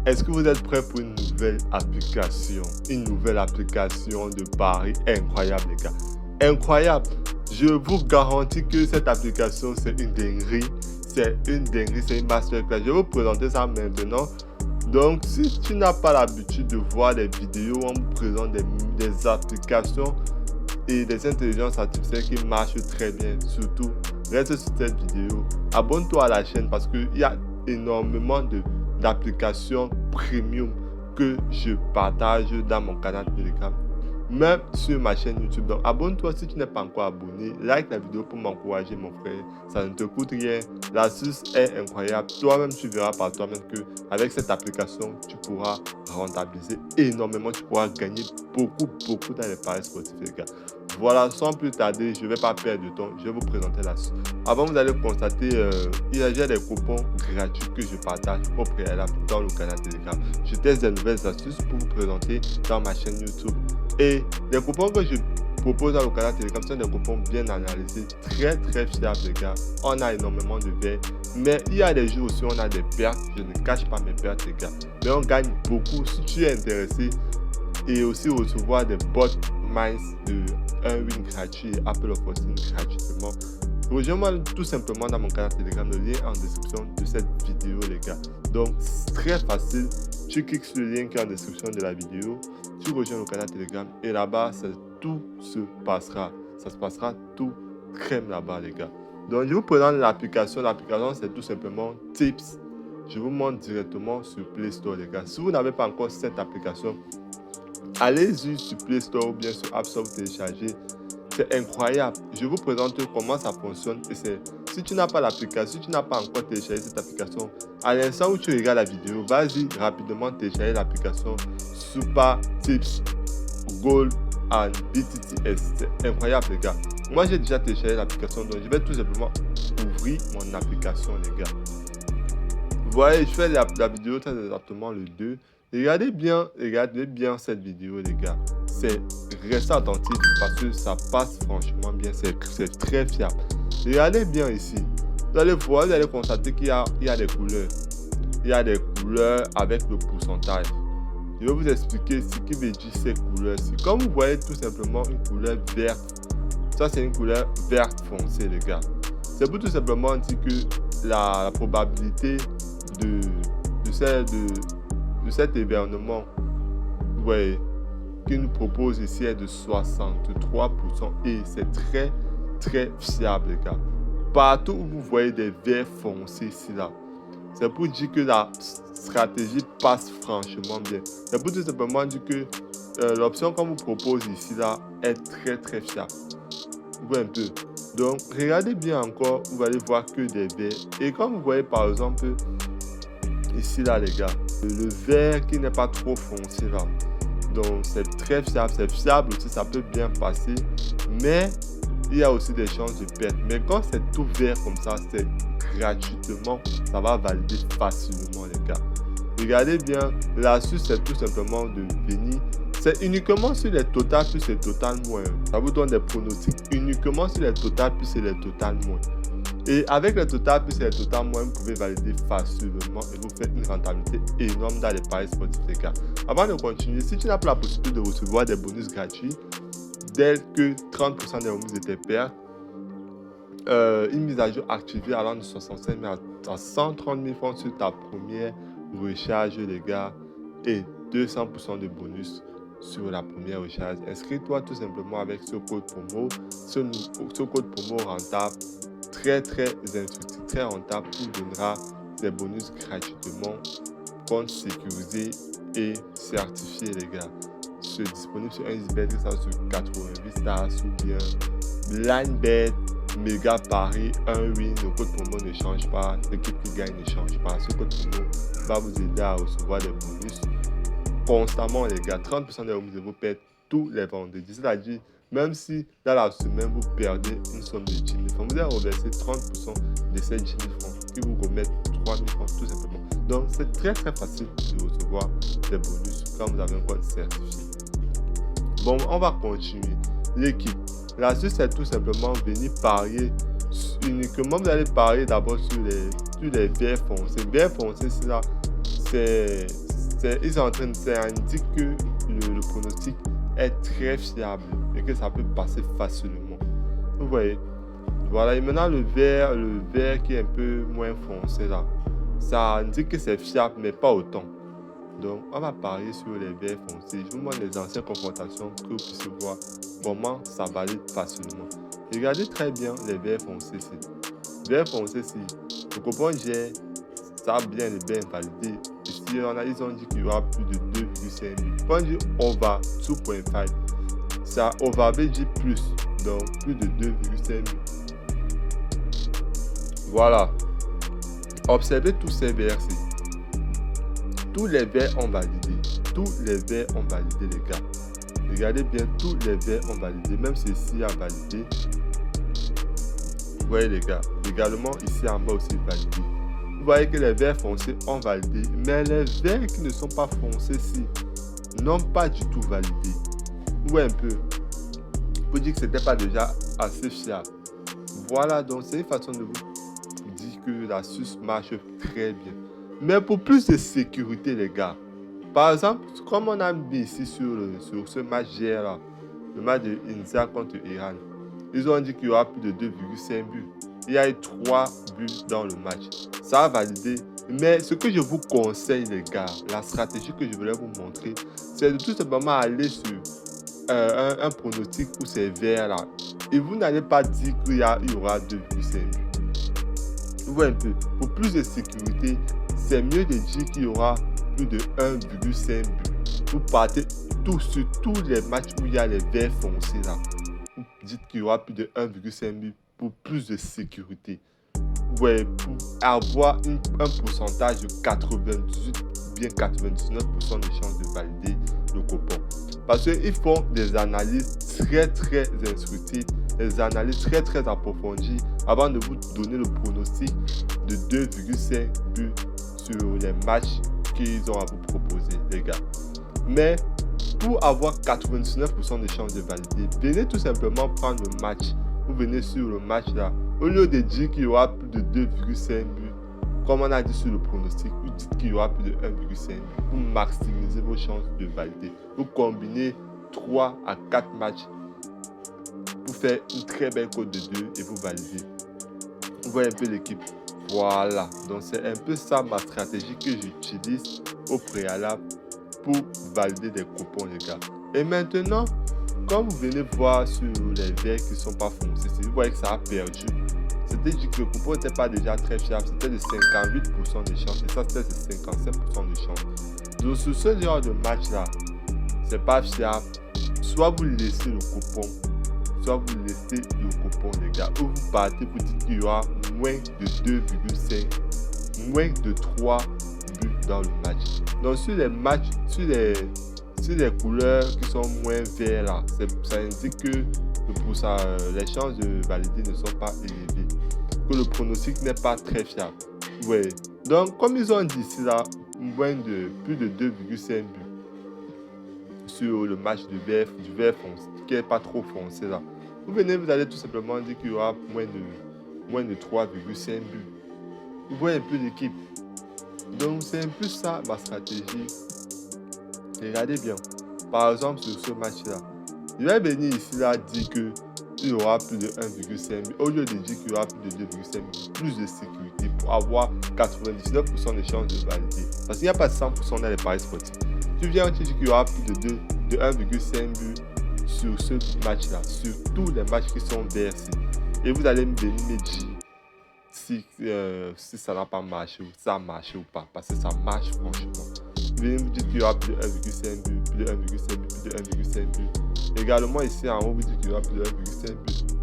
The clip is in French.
Est-ce que vous êtes prêts pour une nouvelle application? Une nouvelle application de paris incroyable, les gars. Incroyable. Je vous garantis que cette application, c'est une dinguerie. C'est une dinguerie, c'est une masterclass. Je vais vous présenter ça maintenant. Donc, si tu n'as pas l'habitude de voir des vidéos où on vous présente des applications et des intelligences artificielles qui marchent très bien, surtout, reste sur cette vidéo. Abonne-toi à la chaîne parce qu'il y a énormément d'applications premium que je partage dans mon canal Telegram, même sur ma chaîne YouTube. Donc abonne-toi si tu n'es pas encore abonné, like la vidéo pour m'encourager mon frère, ça ne te coûte rien, l'astuce est incroyable. Toi-même tu verras par toi-même que avec cette application tu pourras rentabiliser énormément, tu pourras gagner beaucoup dans les paris sportifs, les gars. Voilà, sans plus tarder, je ne vais pas perdre de temps, je vais vous présenter l'astuce. Avant, vous allez constater, il y a des coupons gratuits que je partage au préalable dans le canal Telegram. Je teste des nouvelles astuces pour vous présenter dans ma chaîne YouTube. Et les coupons que je propose dans le canal Telegram sont des coupons bien analysés, très fiables, les gars. On a énormément de gains, mais il y a des jours aussi où on a des pertes. Je ne cache pas mes pertes, les gars. Mais on gagne beaucoup si tu es intéressé et aussi recevoir des bot mines de un win gratuit et Apple of Hosting gratuitement. Rejoins-moi tout simplement dans mon canal Telegram, le lien en description de cette vidéo, les gars. Donc, c'est très facile. Tu cliques sur le lien qui est en description de la vidéo, tu rejoins le canal Telegram et là-bas, tout se passera. Ça se passera tout crème là-bas, les gars. Donc, je vous présente l'application. L'application, c'est tout simplement Tips. Je vous montre directement sur Play Store, les gars. Si vous n'avez pas encore cette application, allez-y sur Play Store ou bien sur App Store, télécharger. C'est incroyable. Je vous présente comment ça fonctionne. Et si tu n'as pas l'application, si tu n'as pas encore téléchargé cette application, à l'instant où tu regardes la vidéo, vas-y rapidement télécharger l'application Super Tips Gold and BTTS. C'est incroyable, les gars. Moi, j'ai déjà téléchargé l'application, donc je vais tout simplement ouvrir mon application, les gars. Vous voyez, je fais la vidéo très exactement le 2. Regardez bien cette vidéo, les gars. Restez attentif parce que ça passe franchement bien. C'est très fiable. Regardez bien ici. Vous allez voir, vous allez constater qu'il y a des couleurs. Il y a des couleurs avec le pourcentage. Je vais vous expliquer ce qui veut dire ces couleurs-ci. Comme vous voyez tout simplement une couleur verte. Ça, c'est une couleur verte foncée, les gars. C'est pour tout simplement dire que la probabilité de cet événement, vous voyez, qu'il nous propose ici est de 63% et c'est très fiable, les gars. Partout où vous voyez des verts foncés ici là, c'est pour dire que la stratégie passe franchement bien. C'est pour tout simplement dire que l'option qu'on vous propose ici là est très fiable. Vous voyez un peu. Donc regardez bien encore, vous allez voir que des verts. Et comme vous voyez par exemple ici là, les gars, le vert qui n'est pas trop foncé là. Donc c'est très fiable, c'est fiable aussi, ça peut bien passer, mais il y a aussi des chances de perte. Mais quand c'est tout vert comme ça, c'est gratuitement, ça va valider facilement, les gars. Regardez bien, l'astuce c'est tout simplement de venir, c'est uniquement sur les totales plus les totales moins. Ça vous donne des pronostics uniquement sur les totales plus les totales moins. Et avec les totales plus les totales moins, vous pouvez valider facilement et vous faites une rentabilité énorme dans les paris sportifs, les gars. Avant de continuer, si tu n'as pas la possibilité de recevoir des bonus gratuits, dès que 30% des remises de tes pertes, une mise à jour activée allant de 65 000 à 130 000 francs sur ta première recharge, les gars, et 200% de bonus sur la première recharge. Inscris-toi tout simplement avec ce code promo, ce code promo rentable, très instructif, très rentable, qui donnera des bonus gratuitement, compte sécurisé et certifié, les gars. C'est disponible sur un XBet, ça sur 88 stars ou bien BlindBet, Méga Paris, 1 win. Le code promo ne change pas, l'équipe qui gagne ne change pas. Ce code promo va vous aider à recevoir des bonus constamment, les gars. 30% des remises de vos pertes tous les vendredis. C'est-à-dire, même si dans la semaine vous perdez une somme de 10 000 francs, vous allez reverser 30% de ces 10 000 francs qui vous remettent 3 000 francs tout simplement. Donc c'est très facile de recevoir des bonus quand vous avez un compte certifié. Bon, on va continuer. L'équipe. L'astuce c'est tout simplement venir parier uniquement. Vous allez parier d'abord sur les verts foncés. Verts foncés, c'est là, ça indique que le pronostic est très fiable et que ça peut passer facilement. Vous voyez. Voilà, et maintenant le vert qui est un peu moins foncé là, ça indique que c'est fiable, mais pas autant. Donc, on va parier sur les verts foncés. Je vous montre les anciennes confrontations pour que vous puissiez voir comment ça valide facilement. Regardez très bien les verts foncés ici. Vert foncé ici, le coupon G, ça a bien validé. Ici, ils ont dit qu'il y aura plus de 2,5 buts. Quand on dit over 2.5, ça over veut dire plus, donc plus de 2,5 buts. Voilà. Observez tous ces verts-ci. Tous les verts ont validé. Tous les verts ont validé, les gars. Regardez bien, tous les verts ont validé. Même ceci a validé. Vous voyez, les gars. Également, ici en bas aussi validé. Vous voyez que les verts foncés ont validé. Mais les verts qui ne sont pas foncés-ci n'ont pas du tout validé. Vous voyez un peu. Vous dire que ce n'était pas déjà assez fiable. Voilà, donc c'est une façon de vous dire que l'astuce marche très bien. Mais pour plus de sécurité, les gars, par exemple, comme on a mis ici sur ce match hier là, le match de India contre Iran, ils ont dit qu'il y aura plus de 2,5 buts. Il y a eu 3 buts dans le match. Ça a validé. Mais ce que je vous conseille, les gars, la stratégie que je voulais vous montrer, c'est de tout simplement aller sur un pronostic où c'est vert là. Et vous n'allez pas dire qu'il y aura 2,5 buts. Vous voyez un peu, pour plus de sécurité, c'est mieux de dire qu'il y aura plus de 1,5 but. Vous partez sur tous les matchs où il y a les verts foncés là. Vous dites qu'il y aura plus de 1,5 but pour plus de sécurité. Ouais, pour avoir un pourcentage de 98, bien 99% de chances de valider le coupon. Parce qu'ils font des analyses très instructives, des analyses très approfondies avant de vous donner le pronostic de 2,5 buts sur les matchs qu'ils ont à vous proposer, les gars. Mais pour avoir 99% de chances de valider, venez tout simplement prendre le match. Vous venez sur le match là. Au lieu de dire qu'il y aura plus de 2,5 buts, comme on a dit sur le pronostic, vous dites qu'il y aura plus de 1,5 buts. Vous maximisez vos chances de valider. Vous combinez 3 à 4 matchs pour faire une très belle cote de 2 et vous validez. Vous voyez un peu l'équipe. Voilà. Donc c'est un peu ça ma stratégie que j'utilise au préalable pour valider des coupons, les gars. Et maintenant, comme vous venez voir sur les verts qui ne sont pas foncés, vous voyez que ça a perdu. C'était dit que le coupon n'était pas déjà très fiable. C'était de 58% de chance. Et ça, c'était de 55% de chance. Donc, sur ce genre de match-là, c'est pas fiable. Soit vous laissez le coupon, soit vous laissez le coupon, les gars. Ou vous partez, vous dites qu'il y aura moins de 2,5, moins de 3 buts dans le match. Donc, sur les matchs, sur les couleurs qui sont moins verts là, ça indique que les chances de valider ne sont pas élevées, que le pronostic n'est pas très fiable. Ouais. Donc comme ils ont dit ici là, plus de 2,5 buts sur le match du vert foncé, qui n'est pas trop foncé là. Vous allez tout simplement dire qu'il y aura moins de 3,5 buts. Vous voyez un peu l'équipe. Donc c'est un peu ça ma stratégie. Regardez bien. Par exemple, sur ce match-là, il va venir ici là dire qu'il y aura plus de 1,5 but. Au lieu de dire qu'il y aura plus de 2,5 but, plus de sécurité pour avoir 99% de chances de valider. Parce qu'il n'y a pas de 100% dans les paris sportifs. Tu viens te dire qu'il y aura plus de 1,5 but sur ce match-là, sur tous les matchs qui sont versés. Et vous allez venir me dire si ça n'a pas marché ou ça a marché ou pas. Parce que ça marche franchement. Venez vous dites qu'il y aura plus de 1,5 but, plus de 1,5 but, plus de 1,5 but. Également ici en haut, vous dites qu'il y aura plus de 1,5 but.